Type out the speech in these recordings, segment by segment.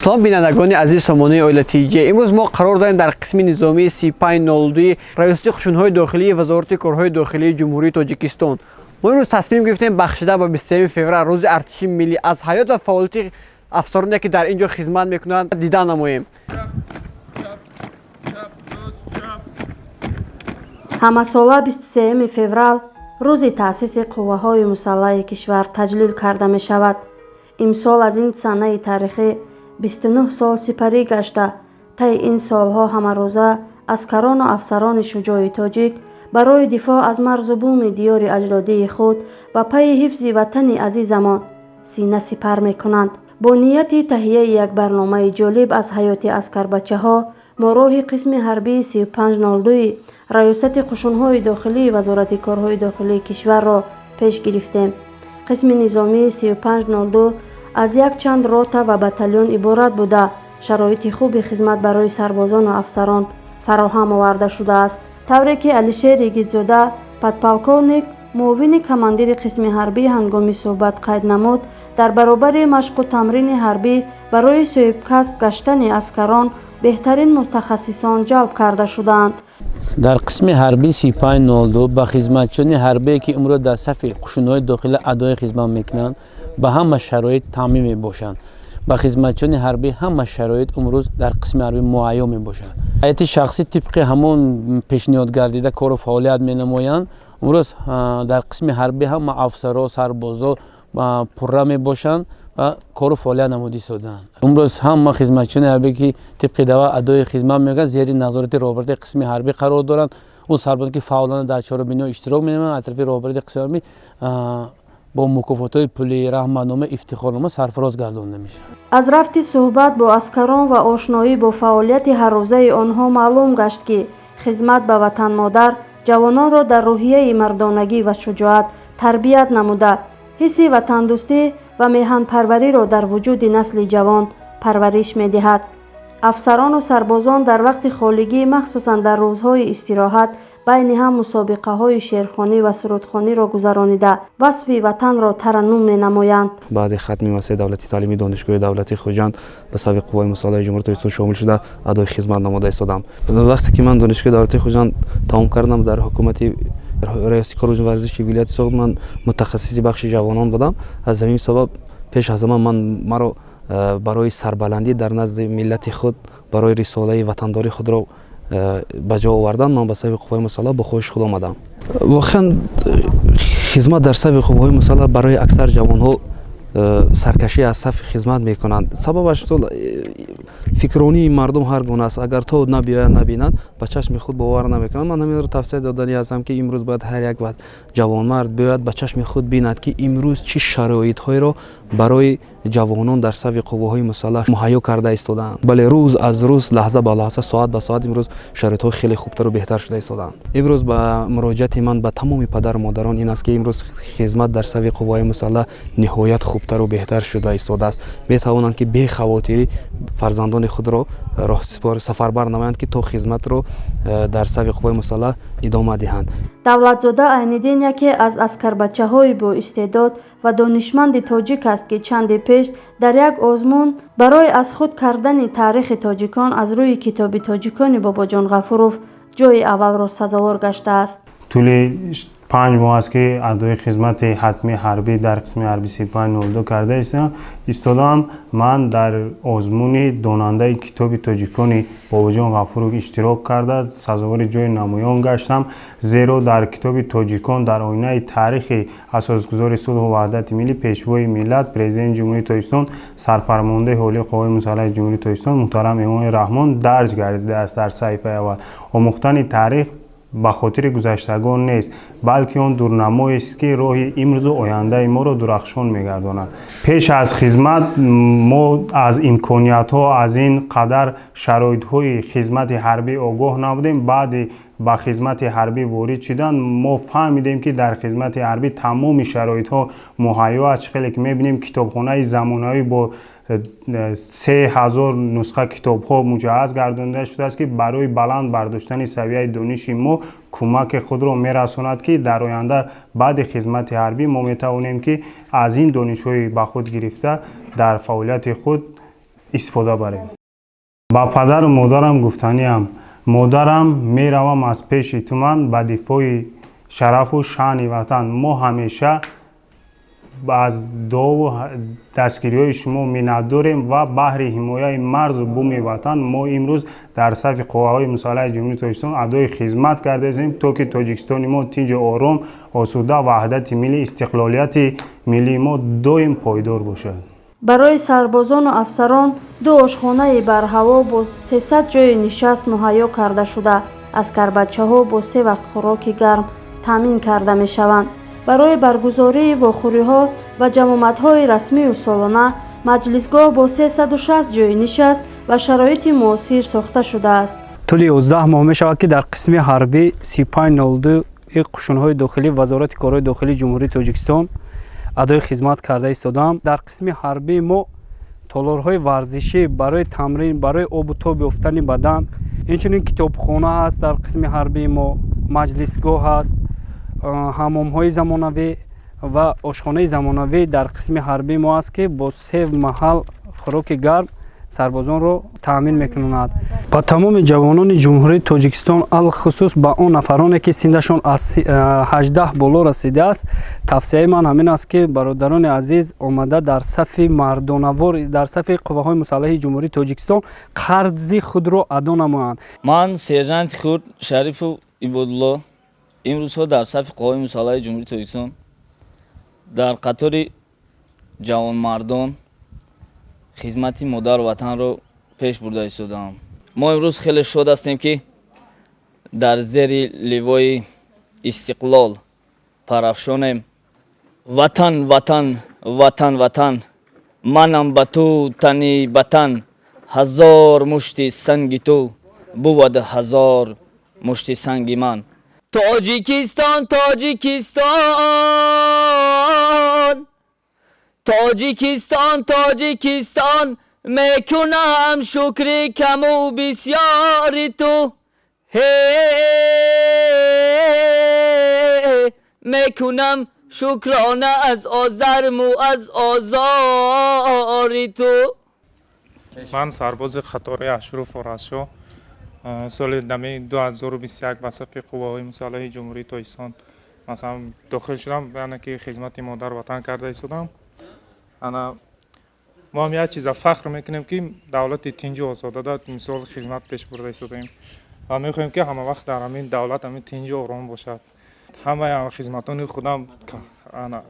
سلام بینندگان عزیز سامانه اولتیجه. امروز ما قرار داریم در قسم نظامی 3502 رئیس خشون‌های داخلی وزارت کارهای داخلی جمهوری تاجیکستان ما امروز تصمیم گرفتیم بخشیده به 23 فوریه روز ارتش ملی از حیات و فعالیت افسرانی که در اینجا خدمت میکنند دیدن نماییم. ҳамасола 23 феврал рӯзи таъсиси қувваҳои мусаллаҳи кишвар таҷлил карда мешавад. имсол аз ин санаи таърихӣ 29 сол сипарӣ гашта, таи ин солҳо ҳамарӯза аскарону афсарони шуҷои тоҷик барои дифоъ аз марзу буми диёри аҷдодии худ ва пайи ҳифзи ватани азизамон сина сипар мекунанд. бо нияти таҳияи як барномаи ҷолиб аз ҳаёти аскарбачаҳо мо роҳи қисми ҳарбии 3502 раёсати қушунҳои дохилии вазорати корҳои дохилии кишварро пеш гирифтем. қисми низомии 3502 аз якчанд рота ва батальон иборат буда шароити хуби хизмат барои сарбозону афсарон фароҳам оварда шудааст. тавре ки алишер игидзода подполковник муовини командири қисми ҳарбӣ ҳангоми суҳбат қайд намуд, дар баробари машқу тамрини ҳарбӣ барои соҳибкасб гаштани аскарон беҳтарин мутахассисон ҷалб карда шудаанд. дар қисми ҳарбӣ 3502 ба хизматчиёни ҳарбие ки имрӯз дар сафи қушунҳои дохилӣ адои хизмат мекунанд ба ҳама шароит таъмин мебошанд. ба хизматчиёни ҳарбӣ ҳама шароит имрӯз дар қисми ҳарбӣ муайё мебошад. ҳайати шахсӣ тибқи ҳамон пешниҳод гардида кору фаъолият менамоянд. имрӯз дар қисми ҳарбӣ ҳама афсаро сарбозо пурра мебошанд ва кору фаъолият намуд истодаанд. имрӯз ҳама хизматчиёни ҳарбӣ ки тибқи дава адои хизмат мекунанд зери назорати роҳбарии қисми ҳарбӣ қарор доранд. он сарбозо ки фаъолона дар чорабиниҳо иштирок менамоянд аз тарафи роҳбарии қисми ҳарбӣ бо мукофотҳои пулӣ, раҳматнома, ифтихорнома сарфароз гардонда мешавад. аз рафти суҳбат бо аскарон ва ошноӣ бо фаъолияти ҳаррӯзаи онҳо маълум гашт ки хизмат ба ватанмодар ҷавононро дар рӯҳияи мардонагӣ ва шуҷоат тарбият намуда ҳисси ватандӯстӣ ва меҳанпарвариро дар вуҷуди насли ҷавон парвариш медиҳад. афсарону сарбозон дар вақти холигӣ махсусан дар рӯзҳои истироҳат байни ҳам мусобиқаҳои шеърхонӣ ва сурудхониро гузаронида васфи ватанро тараннум менамоянд. баъди хатми васаи давлати таълими донишгоҳи давлати хуҷанд ба сафи қувваи мусаллаҳи ҷумҳурии тоҷикистон шомил шуда адои хизмат намуда истодам. вақте ки ман донишгоҳи давлати хуҷанд тамом кардам, дар ҳукумати раёсати кору варзиши вилояти соғд ман мутахассиси бахши ҷавонон будам. аз ҳамин сабаб пеш аз ҳама маро барои сарбаландӣ дар назди миллати худ барои рисолаи ватандори худро ба ҷо овардан ман ба сафи қувваи мусаллаҳ бо хоҳиши худ омадам. воқеан хизмат дар сафи қувваҳои мусаллаҳ барои аксар ҷавонҳо саркашӣ аз сафи хизмат мекунанд. сабабаш фикрронии мардум ҳар гуна аст. агар то набиёянд набинанд ба чашми худ бовар намекунанд. ман ҳаминро тавсия додани ҳастам ки имрӯз бояд ҳар як ҷавонмард биёяд ба чашми худ бинад ки имрӯз чӣ шароитҳоеро барои ҷавонон дар сафи қувваҳои мусаллаҳ муҳайё карда истодаанд. бале рӯз аз рӯз, лаҳза ба лаҳза, соат ба соат имрӯз шароитҳо хеле хубтару беҳтар шуда истодаанд. имрӯз ба муроҷиати ман ба тамоми падару модарон ин аст ки имрӯз хизмат дар сафи қувваҳои мусаллаҳ ниҳоят хубтару беҳтар шуда истодааст. метавонанд ки бехавотирӣ фарзандони худро сафарбар намоянд ки то хизматро дар сафи қувваи мусаллаҳ идома диҳанд. давлатзода айниддин яке аз аскарбачаҳои боистеъдод ва донишманди тоҷик аст ки чанди пеш дар як озмун барои аз худ кардани таърихи тоҷикон аз рӯи китоби тоҷикони бобоҷон ғафуров ҷойи аввалро сазовор гаштааст. тӯли 5 моҳ аст ки адои хизмати ҳатми ҳарбӣ дар қисми ҳарбӣ 3502 карда истодам. ман дар озмуни донандаи китоби тоҷикони бобоҷон ғафуров иштирок карда сазовори ҷои намоён гаштам. зеро дар китоби тоҷикон дар оинаи таърихи асосгузори сулҳу ваҳдати миллӣ пешвои миллат президенти ҷумҳурии тоҷикистон сарфармондаи ҳолии қувваҳои мусаллаҳи ҷумҳурии тоҷикистон муҳтарам эмоми раҳмон дарҷ гардидааст дар саҳифаи аввал. омӯхтани таърих ба хотири гузаштагон нест, балки он дурнамоест ки роҳи имрӯзу ояндаи моро дурахшон мегардонад. пеш аз хизмат мо аз имкониятҳо аз ин қадар шароитҳои хизмати ҳарбӣ огоҳ набудем. баъди ба хизмати ҳарбӣ ворид шудан мо фаҳмидем ки дар хизмати ҳарбӣ тамоми шароитҳо муҳайё аст. чӣ хеле ки мебинем китобхонаи замонавӣ бо 3000 нусха китобҳо муҷаҳҳаз гардонида шудааст ки барои баланд бардоштани савияи дониши мо кӯмаки худро мерасонад ки дар оянда баъди хизмати ҳарбӣ мо метавонем ки аз ин донишҳои ба худ гирифта дар фаъолияти худ استفاده بریم. با پدر و مادرم گفتنیم مادرم میروم از پیش من به دفاع شرف و شان وطن. ما همیشه از دعا و دستگیری های شما منت داریم و بهر حمایت مرز و بوم وطن ما امروز در صف قوه‌های مسلح جمهوری تاجیکستان ادای خدمت کرده ایم تا که تاجیکستان ما تنج آرام، آسوده، وحدت ملی، استقلالیت ملی ما دائم پایدار باشد. برای سربازان و افسران دو آشخانه بر هوا با 300 جای نشست مهیا کرده شده. عسکربچه‌ها با 3 وقت خوراک گرم تامین کرده می شوند. برای برگزاری واخوری‌ها و جمامت‌های رسمی و سالانه مجلسگاه با 360 جای نشست و شرایط معاصر ساخته شده است. طول 11 ماه می شود که در قسم حربی 3592 قشون‌های داخلی وزارت کارهای داخلی جمهوری تاجیکستان ادای خدمت کرده ایستادم. در قسم حربی ما تالارهای ورزشی برای تمرین، برای آب و تاب یافتن بدن، اینچنین کتابخانه هست. در قسم حربی ما مجلسگاه هست، حمام‌های زمانوی و آشخانه زمانوی در قسم حربی ما است که با 3 محل خوراک گرم سربازان را تأمین می‌کنند. با تمام جوانان جمهوری تاجیکستان الخصوص با آن نفرانی که سنشان از 18 بالا رسیده است، توصیه من همین است که برادران عزیز آمده در صف مردانوار، در صف قوه‌های مسلح جمهوری تاجیکستان قرض خود را ادا نمایند. من سرجنت خورد شریف عبدالله امروزها در صف قوه‌های مسلح جمهوری تاجیکستان در قطار جوانمردان خدمت مادر وطن رو پیش برده ایستادم. ما امروز خیلی شاد هستیم که در زیر لیوای استقلال پرافشانیم وطن وطن وطن وطن، منم به تو تنی بطن، 1000 مشت سنگ تو بود 1000 مشت سنگ من. تاجیکستان تاجیکستان تاجیکستان تاجیکستان، میکنم شکر کم و بسیار تو، میکنم شکرانه از آزرم و از آزار تو. من سرباز خطاره اشرف فرازشاه سال 2021 به صف قوه‌های مسلح جمهوری تاجیکستان مثلا داخل شدم، یعنی که خدمت مادر وطن کرده ایستادم. انا ما هم یک چیز فخر میکنیم که دولت تنج آزاده داد مثال خدمت پیش برده ایستادیم و میخوایم که همه وقت در همین دولت همین تنج آرام باشد. همه خدمتان خودم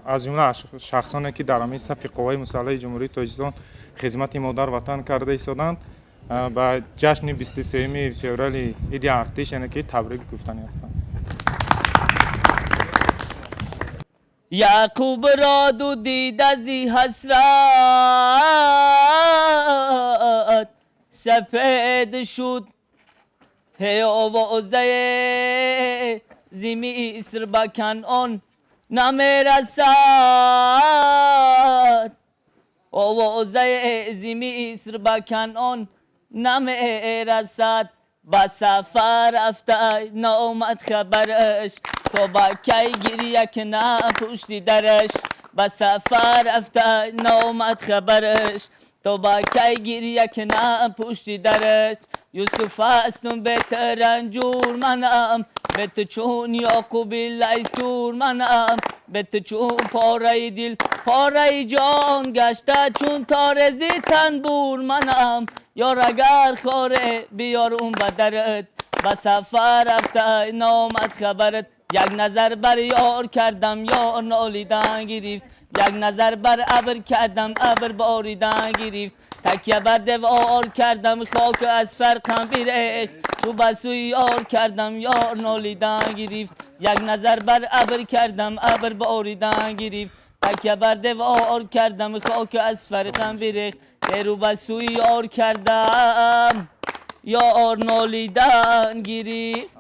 از جمله شخصانی که در همین صف قوای مسلح جمهوری تاجیکستان خدمت مادر وطن کرده ایستادند به جشن 23 فوریه عید ارتش که تبریک گفتنی هستم. یعقوب را دو دید ازی حسرت سپید شد، هی آوازه زیمی اسر با کنعان نمیرسد، آوازه زیمی اسر با کنعان نمیرسد. با سفر رفته نامد خبرش، تو با کی گریه که نه پشتی درش. با سفر رفته نامد خبرش، تو با کی گریه که نه پشتی درش. یوسف هستم بهتر رنجور منم، به تو چون یعقوب لیستور منم، به تو چون پاره دل پاره جان گشته، چون تارزی تنبور منم. یار اگر خاره بیار اون بدرت، به سفر رفته نامد خبرت. یک نظر بر یار کردم یار نالیدن گرفت، یک نظر بر ابر کردم ابر باریدن گرفت. تکیه بر دوار کردم خاک از فرقم بیرخت، رو بسوی یار کردم یار نالیدن گرفت. یک نظر بر ابر کردم ابر باریدن گرفت، تکیه بر دوار کردم خاک از فرقم بیرخت. رو بسوی یار کردم یار نالیدن گرفت.